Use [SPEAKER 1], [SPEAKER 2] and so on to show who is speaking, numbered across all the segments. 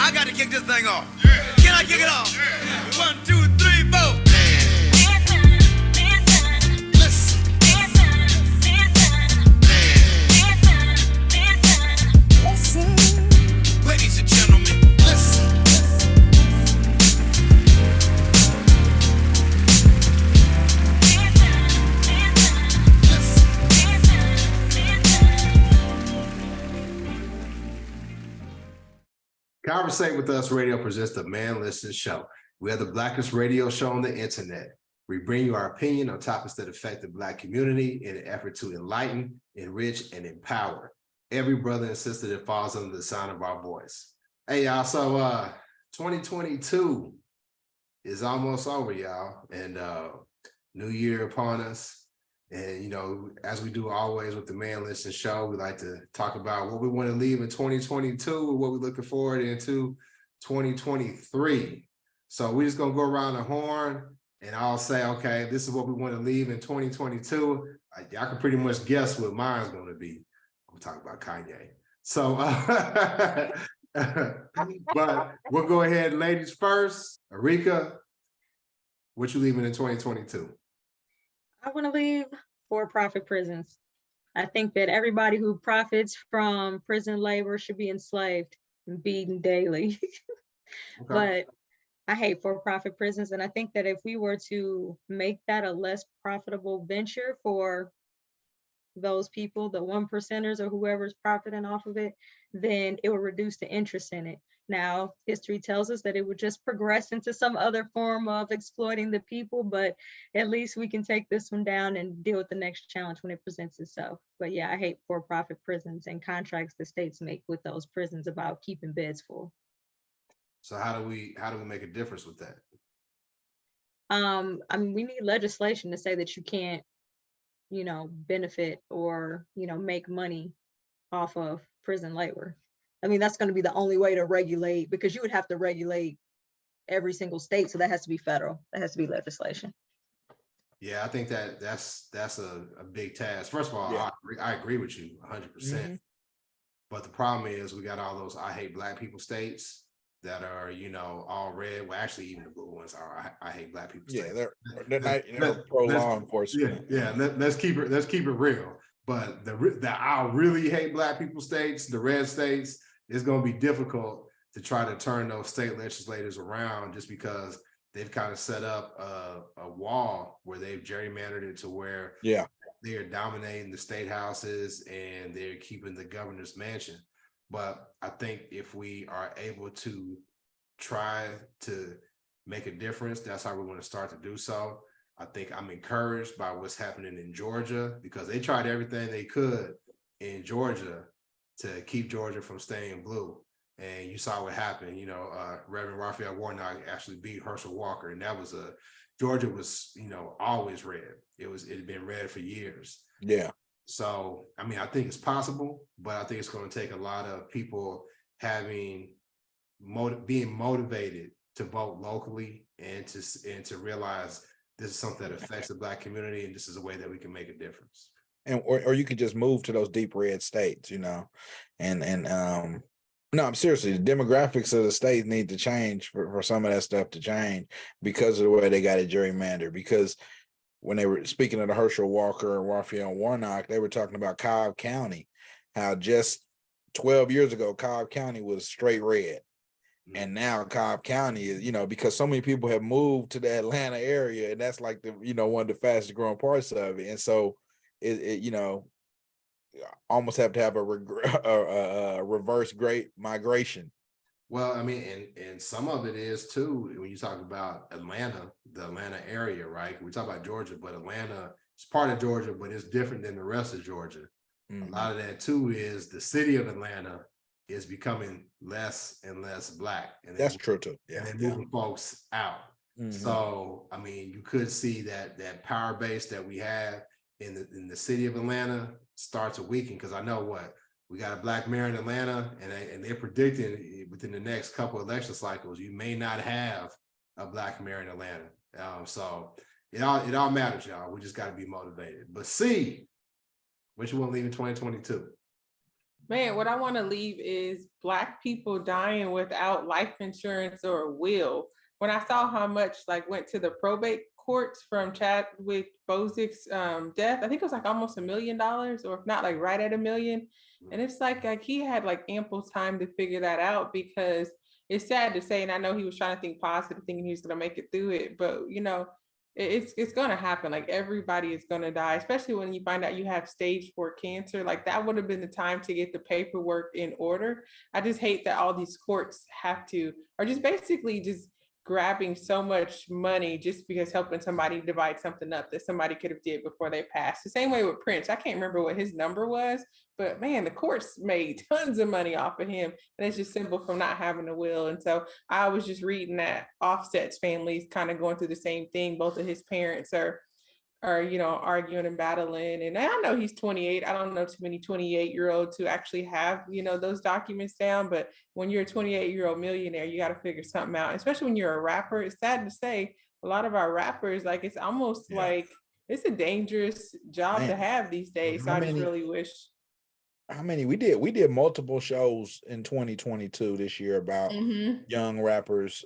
[SPEAKER 1] I got to kick this thing off. Can I kick it off? 1, 2, 3, 4. Ladies and gentlemen, listen.
[SPEAKER 2] Conversate with Us Radio presents the manlistenshow. We are the blackest radio show on the internet. We bring you our opinion on topics that affect the Black community in an effort to enlighten, enrich, and empower every brother and sister that falls under the sound of our voice. Hey, y'all, so 2022 is almost over, y'all, and new year upon us. And, you know, as we do always with the Man Listen Show, we like to talk about what we want to leave in 2022, what we're looking forward into 2023. So we're just going to go around the horn and I'll say, okay, this is what we want to leave in 2022. Y'all can pretty much guess what mine's going to be. I'm talking about Kanye. So, but we'll go ahead, ladies first. Arika, what you leaving in 2022?
[SPEAKER 3] I want to leave for-profit prisons. I think that everybody who profits from prison labor should be enslaved and beaten daily.
[SPEAKER 2] Okay.
[SPEAKER 3] But I hate for-profit prisons. And I think that if we were to make that a less profitable venture for those people, the 1%ers or whoever's profiting off of it, then it would reduce the interest in it. Now, history tells us that it would just progress into some other form of exploiting the people, but at least we can take this one down and deal with the next challenge when it presents itself. But yeah, I hate for-profit prisons and contracts the states make with those prisons about keeping beds full.
[SPEAKER 2] So how do we make a difference with that?
[SPEAKER 3] I mean, we need legislation to say that you can't, benefit or, make money off of prison labor. I mean, that's going to be the only way to regulate, because you would have to regulate every single state. So that has to be federal. That has to be legislation.
[SPEAKER 2] Yeah, I think that's a big task. First of all,
[SPEAKER 4] Yeah.
[SPEAKER 2] I agree with you 100%.
[SPEAKER 4] Mhm.
[SPEAKER 2] But the problem is we got all those I hate Black people states that are, all red. Well, actually, even the blue ones are I hate Black people states.
[SPEAKER 4] Yeah, they're not pro law enforcement.
[SPEAKER 2] Yeah. Let's keep it real. But the I really hate Black people states, the red states, it's going to be difficult to try to turn those state legislators around, just because they've kind of set up a wall where they've gerrymandered it to where they are dominating the state houses and they're keeping the governor's mansion. But I think if we are able to try to make a difference, that's how we want to start to do so. I think I'm encouraged by what's happening in Georgia, because they tried everything they could in Georgia to keep Georgia from staying blue. And you saw what happened. Reverend Raphael Warnock actually beat Herschel Walker, and that was Georgia was, always red. It had been red for years.
[SPEAKER 4] Yeah.
[SPEAKER 2] So, I mean, I think it's possible, but I think it's going to take a lot of people being motivated to vote locally and to realize this is something that affects the Black community, and this is a way that we can make a difference.
[SPEAKER 4] And or you could just move to those deep red states, no, I'm seriously, the demographics of the state need to change for some of that stuff to change because of the way they got it gerrymandered. Because when they were speaking of the Herschel Walker and Raphael Warnock, they were talking about Cobb County, how just 12 years ago, Cobb County was straight red. Mm-hmm. And now Cobb County is, because so many people have moved to the Atlanta area, and that's like the, one of the fastest growing parts of it. And so it almost have to have a reverse great migration.
[SPEAKER 2] Well, I mean, and some of it is too, when you talk about Atlanta, the Atlanta area, right? We talk about Georgia, but Atlanta is part of Georgia, but it's different than the rest of Georgia. Mm-hmm. A lot of that too is the city of Atlanta is becoming less and less Black. And
[SPEAKER 4] that's true too. Yeah.
[SPEAKER 2] And they're moving folks out. Mm-hmm. So, I mean, you could see that power base that we have in the city of Atlanta start to weaken, because I know we got a Black mayor in Atlanta, and they're predicting within the next couple of election cycles, you may not have a Black mayor in Atlanta. So it all matters, y'all. We just got to be motivated. But see, what you want to leave in 2022?
[SPEAKER 5] Man, what I want to leave is Black people dying without life insurance or a will. When I saw how much like went to the probate courts from Chadwick Boseman's death, I think it was like almost $1 million, or if not like right at 1 million. And it's like he had like ample time to figure that out, because it's sad to say, and I know he was trying to think positive, thinking he was going to make it through it, but it's going to happen. Like everybody is going to die, especially when you find out you have stage 4 cancer. Like that would have been the time to get the paperwork in order. I just hate that all these courts have to, or just basically just grabbing so much money just because helping somebody divide something up that somebody could have did before they passed. The same way with Prince. I can't remember what his number was, but man, the courts made tons of money off of him. And it's just simple from not having a will. And so I was just reading that Offset's family is kind of going through the same thing. Both of his parents are arguing and battling. And I know he's 28. I don't know too many 28-year-olds who actually have, those documents down. But when you're a 28-year-old millionaire, you got to figure something out, especially when you're a rapper. It's sad to say, a lot of our rappers, like, it's almost like it's a dangerous job to have these days. So I just really wish.
[SPEAKER 4] How many we did multiple shows in 2022 this year about young rappers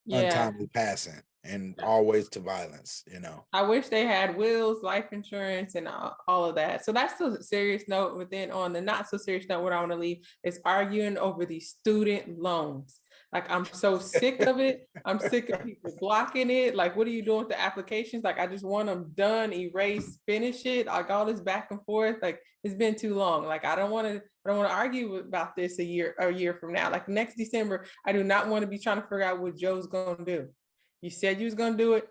[SPEAKER 4] untimely passing, and always to violence.
[SPEAKER 5] I wish they had wills, life insurance, and all of that. So that's the serious note. But then on the not so serious note, what I want to leave is arguing over these student loans. Like, I'm so sick of it. I'm sick of people blocking it. Like, what are you doing with the applications? Like, I just want them done, erased, finish it. Like, all this back and forth. Like, it's been too long. Like, I don't want to argue about this a year from now. Like next December, I do not want to be trying to figure out what Joe's going to do. You said you was going to do it.